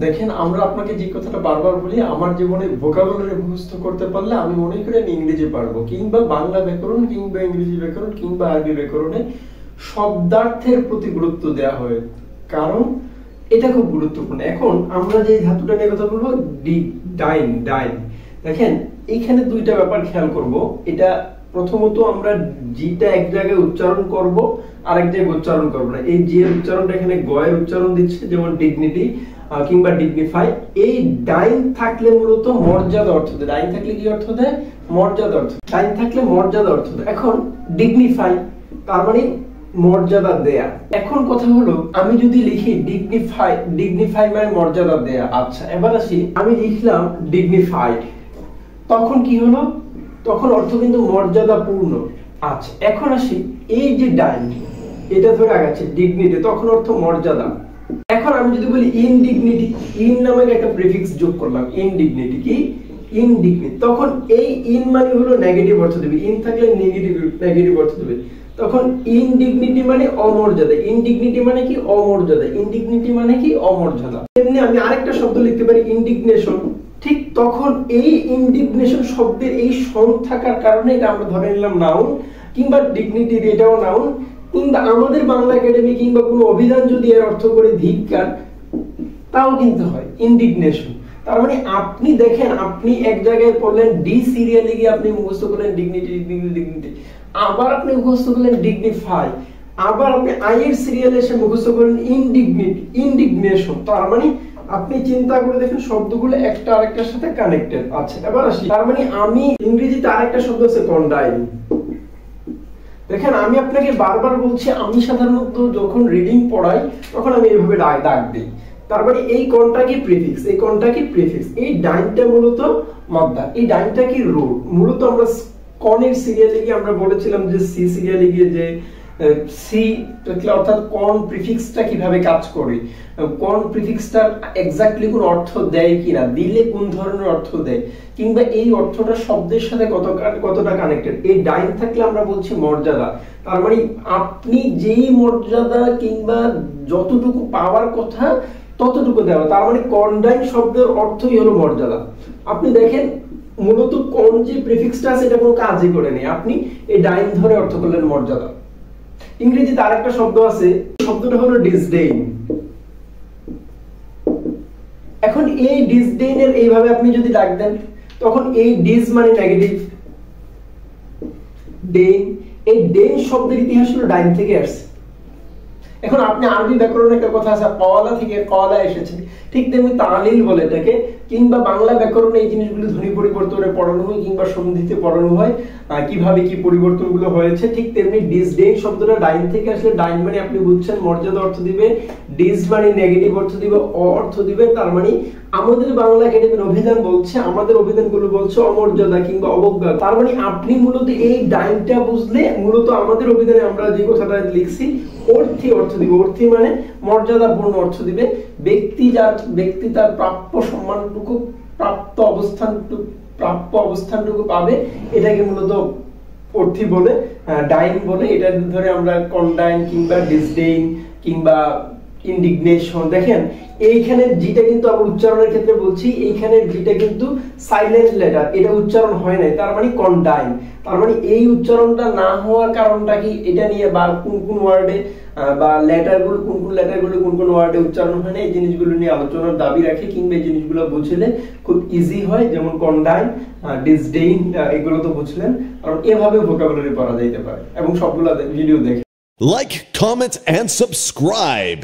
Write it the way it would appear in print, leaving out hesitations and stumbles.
দেখেন আমরা আপনাকে যে কথাটা বারবার বলি, আমার জীবনে ভোকাবুলারি মুখস্থ করতে পারলে আমি মনে করি আমি ইংরেজি পারবো, কিংবা বাংলা ব্যাকরণ কিংবা ইংরেজি ব্যাকরণ কিংবা আরবি ব্যাকরণে শব্দার্থের প্রতি গুরুত্ব দেওয়া হয়, কারণ এটা খুব গুরুত্বপূর্ণ। এখন আমরা যে ধাতুটা নিয়ে কথা বলবো, ডাইন ডাইন, দেখেন এইখানে দুইটা ব্যাপার খেয়াল করব। এটা প্রথমত আমরা জিটা এক জায়গায় উচ্চারণ করব, আরেক জায়গায় উচ্চারণ করব না। এই জি এর উচ্চারণটা এখানে গয়ের উচ্চারণ দিচ্ছে, যেমন ডিগনিটি কিংবা ডিগনিফাই। এই ডাইন থাকলে মূলত মর্যাদা অর্থ দেয়। ডাইন থাকলে কি অর্থ দেয়? মর্যাদা অর্থ। ডাইন থাকলে মর্যাদা অর্থ দেয়। এখন ডিগনিফাই তার মানে মর্যাদা দেয়া। এখন কথা হলো, আমি যদি লিখি ডিগনিফাই, ডিগনিফাই মানে মর্যাদা দেয়া। আচ্ছা, এবার আসি, আমি লিখলাম ডিগনিফাইড, তখন কি হলো? তখন অর্থ কিন্তু মর্যাদাপূর্ণ। আচ্ছা, এখন আসি, এই যে ডাইন এটা ধরে আগাচ্ছে ডিগনিটি, তখন অর্থ মর্যাদা। এখন আমি যদি বলি ইনডিগনিটি, ইন নামক একটা প্রিফিক্স যোগ করলাম, ইনডিগনিটি কি? ইনডিগনিটি, তখন এই ইন মানে হলো নেগেটিভ অর্থ দেবে। ইন থাকলে নেগেটিভ অর্থ দেবে। তখন ইনডিগনিটি মানে অমর্যাদা। ইনডিগনিটি মানে কি? অমর্যাদা। ইনডিগনিটি মানে কি? অমর্যাদা। এমনি আমি আরেকটা শব্দ লিখতে পারি ইনডিগনেশন। ঠিক তখন এই ইনডিগনেশন শব্দের এই সং থাকার কারণে এটা আমরা ধরে নিলাম নাউন, কিংবা ডিগনিটি এটাও নাউন, কিংবা আমাদের বাংলা একাডেমি কিংবা কোনো অভিধান যদি এর অর্থ করে ধিক্কার, তাও কিন্তু হয় ইনডিগনেশন। তার মানে আপনি দেখেন, আপনি এক জায়গায় পড়লেন ডি সিরিয়ালে গিয়ে আপনি মুখস্থ করলেন ডিগনিটি ডিগনিটি, আবার আপনি মুখস্থ করলেন ডিগনিফাই, আবার আপনি আই এর সিরিয়ালে এসে মুখস্থ করলেন ইনডিগনিটি ইনডিগনেশন। তার মানে আপনি চিন্তা করে দেখেন শব্দগুলো একটা আরেকটার সাথে কানেক্টেড। আচ্ছা, এবার আসি, তার মানে আমি ইংরেজিতে আরেকটা শব্দ আছে কন্ডাইল। দেখেন আমি আপনাকে বারবার বলছি, আমি সাধারণত যখন রিডিং পড়াই তখন আমি এইভাবে ডাক দিই। তার মানে এই কোনটা কি প্রিফিক্স, এই কোনটা কি প্রিফিক্স, এই ডাইনটা মূলত মাদ্দা, এই ডাইনটা কি রুট। মূলত আমরা কনের সিরিয়ালে গিয়ে আমরা বলেছিলাম যে সি সিরিয়ালে গিয়ে যে সি অর্থাৎ কোন প্রিফিক্সটা কিভাবে কাজ করে, কোন প্রিফিক্সটা এক্স্যাক্টলি কোন অর্থ দেয় কিনা, দিলে কোন ধরনের অর্থ দেয়, কিংবা এই অর্থটা শব্দের সাথে কতটা কানেক্টেড। এই ডাইন থাকলে আমরা বলছি মর্যাদা। তার মানে আপনি যেই মর্যাদা কিংবা যতটুকু পাওয়ার কথা ততটুকু দেওয়া। তার মানে কন্ডাইন শব্দের অর্থই হলো মর্যাদা। আপনি দেখেন মূলত কোন যে প্রিফিক্সটা আছে এটা কোনো কাজই করে নেই, আপনি এই ডাইন ধরে অর্থ করলেন মর্যাদা। ইংরেজিতে আরেকটা শব্দ আছে, শব্দটা হলো ডিসডেইন। এখন এই ডিসডেইনের এইভাবে আপনি যদি ডাক দেন, তখন এই ডিস মানে নেগেটিভ, ডেইন, এই ডেইন শব্দের ইতিহাস হলো ডাইন থেকে আসছে। এখন আপনি আরবি ব্যাকরণে একটা কথা আছে, কওয়ালা থেকে কওয়ালা এসেছে, ঠিক তেমনি তালিল বলে এটাকে, কিংবা বাংলা ব্যাকরণে এই জিনিসগুলো ধ্বনি পরিবর্তনে পড়ানো হয় কিংবা সন্ধিতে পড়ানো হয়, কিভাবে কি পরিবর্তনগুলো হয়েছে। ঠিক তেমনি ডিসডেইন শব্দটা ডাইন থেকে আসলে, ডাইন মানে আপনি বুঝছেন মর্যাদা অর্থ দিবে, ডিস মানে নেগেটিভ অর্থ দিবে, অর্থ দিবে। তার মানে আমাদের বাংলা একাডেমির অভিধান বলছে, আমাদের অভিধানগুলো বলছে অমর্যাদা কিংবা অবজ্ঞা। তার মানে আপনি মূলত এই ডাইনটা বুঝলে মূলত আমাদের অভিধানে আমরা যে কথাটা লিখছি অর্থী অর্থ দিবে। অর্থী মানে মর্যাদাপূর্ণ অর্থ দিবে। ব্যক্তি তার প্রাপ্য সম্মানটুকু, প্রাপ্য অবস্থানটুকু পাবে, এটাকে মূলত অর্থী বলে, ডাইন বলে। এটা ধরে আমরা কন্ডাইন কিংবা ডিসডেইন কিংবা ইনডিগনেশন। দেখেন এইখানে জিটা কিন্তু আমরা উচ্চারণের ক্ষেত্রে বলছি, এইখানের জিটা কিন্তু সাইলেন্ট লেটার, এটা উচ্চারণ হয় নাই, তার মানে কন্ডাইন। তার মানে এই উচ্চারণটা না হওয়ার কারণটা কি, এটা নিয়ে বা কোন ওয়ার্ডে বা লেটারগুলো কোন ওয়ার্ডে উচ্চারণ হয় না, এই জিনিসগুলো নিয়ে আলোচনার দাবি রাখে, কিংবা এই জিনিসগুলো বুঝলে খুব ইজি হয়, যেমন কন্ডাইন, ডিসডেইন, এগুলো তো বুঝলেন। কারণ এভাবে ভোকাবুলারি পড়া যাইতে পারে, এবং সবগুলো ভিডিও দেখে। Like, comment, and subscribe.